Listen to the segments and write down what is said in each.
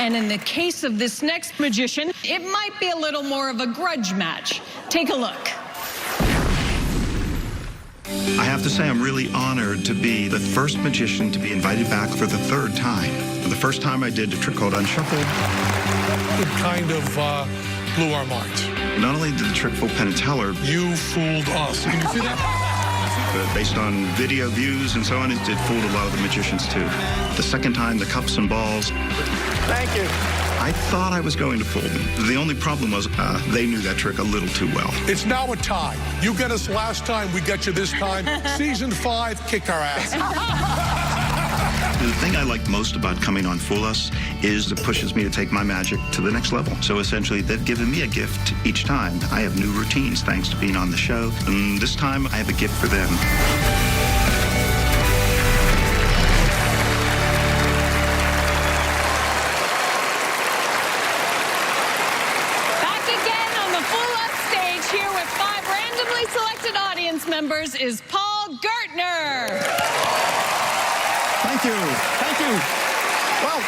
And in the case of this next magician, it might be a little more of a grudge match. Take a look. I have to say I'm really honored to be the first magician to be invited back for the third time. The first time I did a trick called Unshuffle. It kind of blew our minds. Not only did the trick fool Penn and Teller, You fooled us. Can you see that? but based on video views and so on, it fooled a lot of the magicians too. The second time, the cups and balls. Thank you. I thought I was going to fool them. The only problem was they knew that trick a little too well. It's now a tie. You get us last time, we get you this time. Season 5, kick our ass. The thing I like most about coming on Fool Us is it pushes me to take my magic to the next level. So essentially, they've given me a gift each time. I have new routines thanks to being on the show. And this time, I have a gift for them. Back again on the Fool Us stage here with 5 randomly selected audience members is Paul Gertner. Thank you. Thank you. Well,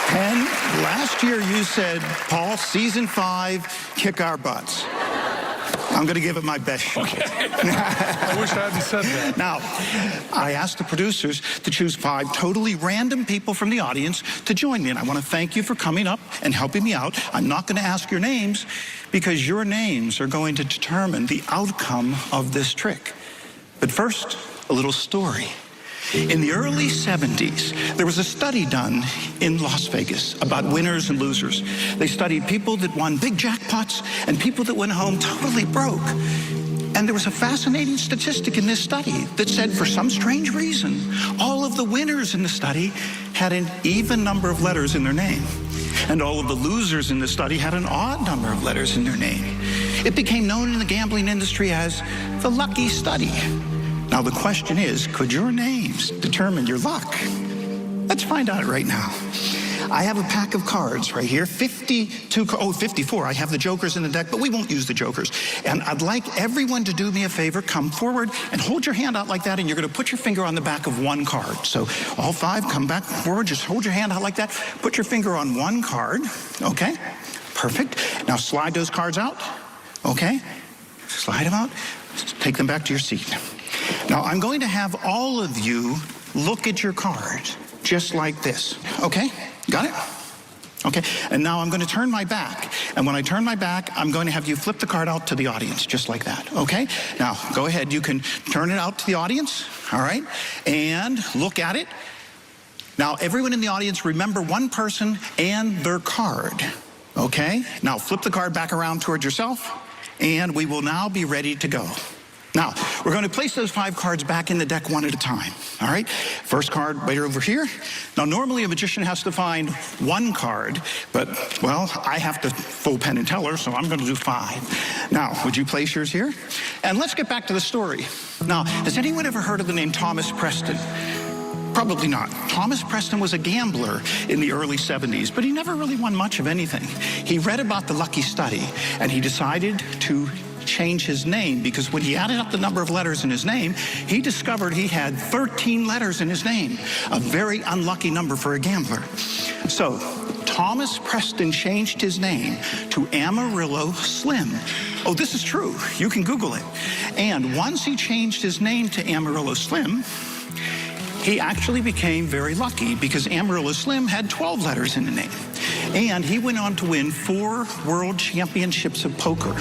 Penn, last year you said, Paul, season 5, kick our butts. I'm going to give it my best shot. Okay. I wish I hadn't said that. Now, I asked the producers to choose 5 totally random people from the audience to join me, and I want to thank you for coming up and helping me out. I'm not going to ask your names because your names are going to determine the outcome of this trick. But first, a little story. In the early 70s, there was a study done in Las Vegas about winners and losers. They studied people that won big jackpots and people that went home totally broke. And there was a fascinating statistic in this study that said, for some strange reason, all of the winners in the study had an even number of letters in their name. And all of the losers in the study had an odd number of letters in their name. It became known in the gambling industry as the lucky study. Now, the question is, could your names determine your luck? Let's find out right now. I have a pack of cards right here, 54. I have the jokers in the deck, but we won't use the jokers. And I'd like everyone to do me a favor, come forward and hold your hand out like that, and you're going to put your finger on the back of one card. So all 5, come back forward, just hold your hand out like that, put your finger on one card, okay? Perfect. Now slide those cards out, okay? Slide them out, take them back to your seat. Now, I'm going to have all of you look at your card, just like this, okay? Got it? Okay, and now I'm going to turn my back. And when I turn my back, I'm going to have you flip the card out to the audience, just like that, okay? Now, go ahead, you can turn it out to the audience, all right? And look at it. Now, everyone in the audience, remember one person and their card, okay? Now, flip the card back around towards yourself, and we will now be ready to go. Now, we're going to place those 5 cards back in the deck one at a time, all right? First card right over here. Now, normally a magician has to find 1 card, but, well, I have to fool Penn and Teller, so I'm going to do 5. Now, would you place yours here? And let's get back to the story. Now, has anyone ever heard of the name Thomas Preston? Probably not. Thomas Preston was a gambler in the early 70s, but he never really won much of anything. He read about the lucky study, and he decided to change his name, because when he added up the number of letters in his name, he discovered he had 13 letters in his name, a very unlucky number for a gambler. So Thomas Preston changed his name to Amarillo Slim. Oh, this is true. You can Google it. And once he changed his name to Amarillo Slim, he actually became very lucky, because Amarillo Slim had 12 letters in the name. And he went on to win 4 world championships of poker.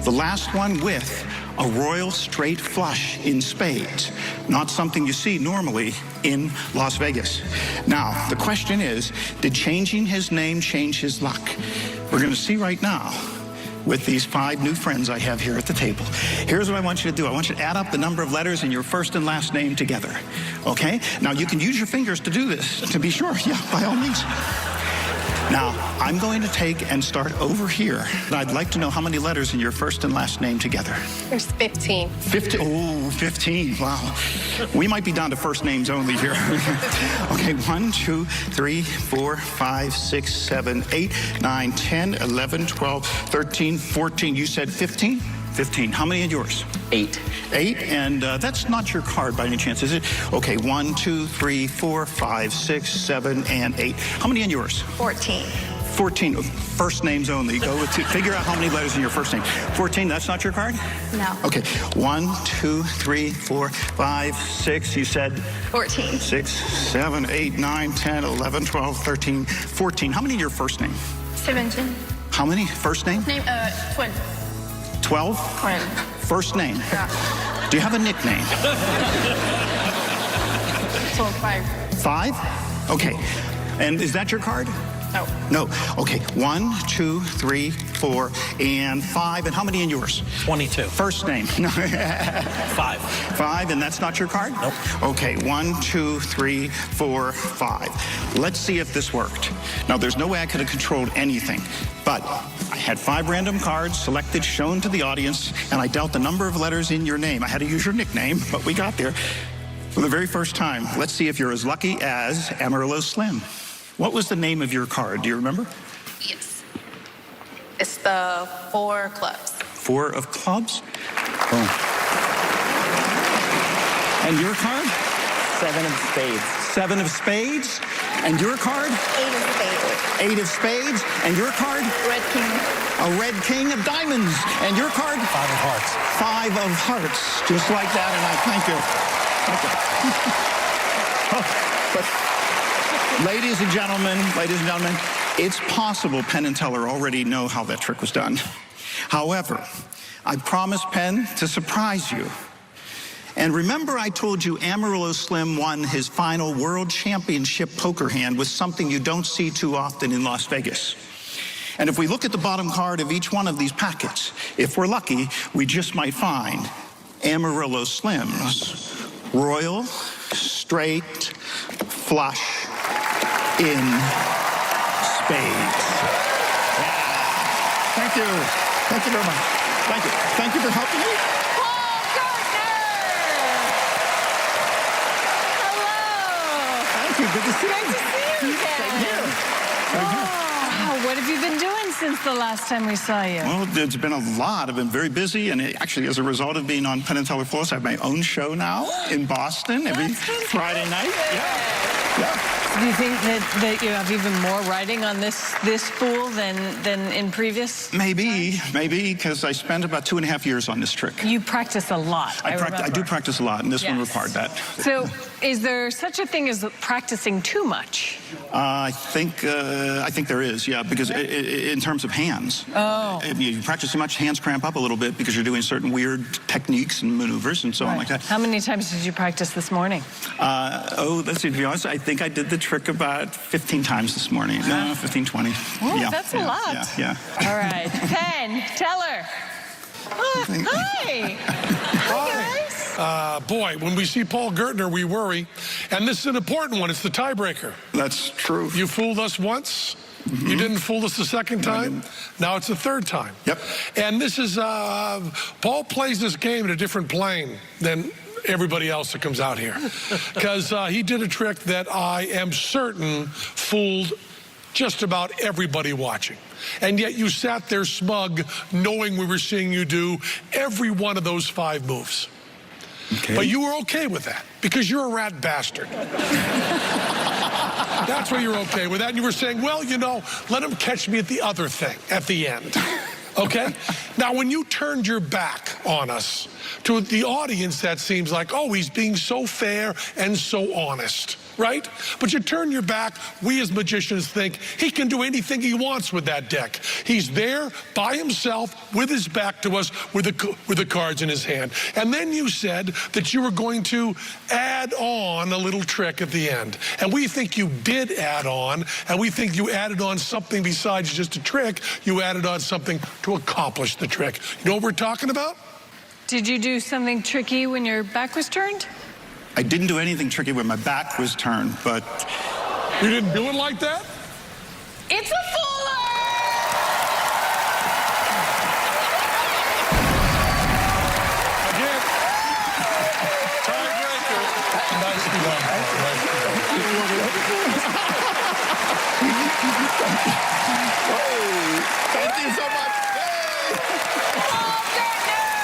The last one with a royal straight flush in spades. Not something you see normally in Las Vegas. Now, the question is, did changing his name change his luck? We're going to see right now with these 5 new friends I have here at the table. Here's what I want you to do. I want you to add up the number of letters in your first and last name together, okay? Now, you can use your fingers to do this, to be sure. Yeah, by all means. Now, I'm going to take and start over here. I'd like to know how many letters in your first and last name together. There's 15. 15? Oh, 15. Wow. We might be down to first names only here. Okay, 1, 2, 3, 4, 5, 6, 7, 8, 9, 10, 11, 12, 13, 14. You said 15? 15. How many in yours? 8. 8, and that's not your card by any chance, is it? Okay, 1, 2, 3, 4, 5, 6, 7, and 8. How many in yours? 14. 14. First names only. Go to figure out how many letters in your first name. 14, that's not your card? No. Okay, 1, 2, 3, 4, 5, 6. You said? 14. 6, 7, 8, 9, 10, 11, 12, 13, 14. How many in your first name? 17. How many? First name? Twin. 12? Twin. First name? Yeah. Do you have a nickname? So 5. 5? Okay. And is that your card? No. No. Okay. 1, 2, 3, 4, and 5. And how many in yours? 22. First name? No. 5. 5, and that's not your card? Nope. Okay. 1, 2, 3, 4, 5. Let's see if this worked. Now, there's no way I could have controlled anything, but I had 5 random cards selected, shown to the audience, and I dealt the number of letters in your name. I had to use your nickname, but we got there. For the very first time, let's see if you're as lucky as Amarillo Slim. What was the name of your card? Do you remember? Yes. It's the 4 clubs. 4 of clubs? Oh. And your card? 7 of spades. 7 of spades? And your card? 8 of spades. 8 of spades. And your card? Red king. A red king of diamonds. And your card? 5 of hearts. 5 of hearts. Just like that, and I thank you. Thank you. Oh, but ladies and gentlemen, it's possible Penn and Teller already know how that trick was done. However, I promised Penn to surprise you. And remember I told you Amarillo Slim won his final World Championship poker hand with something you don't see too often in Las Vegas. And if we look at the bottom card of each one of these packets, if we're lucky, we just might find Amarillo Slim's Royal Straight Flush in spades. Yeah. Thank you. Thank you very much. Thank you. Thank you for helping me. Paul Gartner! Hello! Thank you. Good to see you. Great to see you again. Same here. Same here. Oh, what have you been doing since the last time we saw you? Well, there's been a lot. I've been very busy, and actually, as a result of being on Penn and Teller Plus, I have my own show now in Boston every Friday night. Yeah. Do you think that you have even more writing on this fool than in previous? Maybe, because I spent about 2.5 years on this trick. You practice a lot, I do practice a lot, and this one required that. So, is there such a thing as practicing too much? I think there is, yeah, because in terms of hands. Oh. If you practice too much, hands cramp up a little bit because you're doing certain weird techniques and maneuvers and so on like that. How many times did you practice this morning? Let's see, to be honest, I think I did the trick about 15 times this morning. No, 15, 20. Oh, yeah, that's a lot. Yeah. All right. Penn, Teller. Hi. Hi, guys. Boy, when we see Paul Gertner, we worry. And this is an important one. It's the tiebreaker. That's true. You fooled us once. Mm-hmm. You didn't fool us the second time. Now it's the third time. Yep. And this is, Paul plays this game in a different plane than everybody else that comes out here. Because he did a trick that I am certain fooled just about everybody watching. And yet you sat there smug, knowing we were seeing you do every one of those 5 moves. Okay. But you were okay with that, because you're a rat bastard. That's why you're okay with that. And you were saying, well, you know, let him catch me at the other thing, at the end. Okay? Now, when you turned your back on us, to the audience, that seems like, oh, he's being so fair and so honest, right? But you turn your back, we as magicians think he can do anything he wants with that deck. He's there by himself with his back to us with the cards in his hand. And then you said that you were going to add on a little trick at the end. And we think you did add on, and we think you added on something besides just a trick. You added on something to accomplish the trick. You know what we're talking about? Did you do something tricky when your back was turned? I didn't do anything tricky when my back was turned, but... You didn't do it like that? It's a fooler! Again, tiebreaker. Nicely done. Thank you so much. Yay! Paul Gertner!